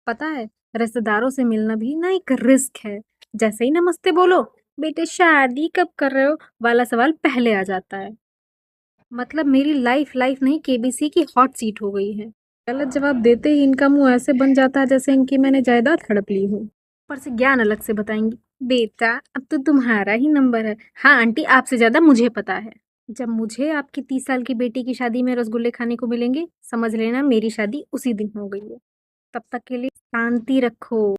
पता है, रिश्तेदारों से मिलना भी ना एक रिस्क है। जैसे ही नमस्ते बोलो, बेटे शादी कब कर रहे हो वाला सवाल पहले आ जाता है। मतलब मेरी लाइफ लाइफ नहीं, केबीसी की हॉट सीट हो गई है। गलत जवाब देते ही इनका मुंह ऐसे बन जाता है जैसे इनकी मैंने जायदाद हड़प ली हो। ऊपर से ज्ञान अलग से बताएंगी। बेटा, अब तो तुम्हारा ही नंबर है। हाँ आंटी, आपसे ज्यादा मुझे पता है। जब मुझे आपकी 30 साल की बेटी की शादी में रसगुल्ले खाने को मिलेंगे, समझ लेना मेरी शादी उसी दिन हो गई है। तब तक के लिए शांति रखो।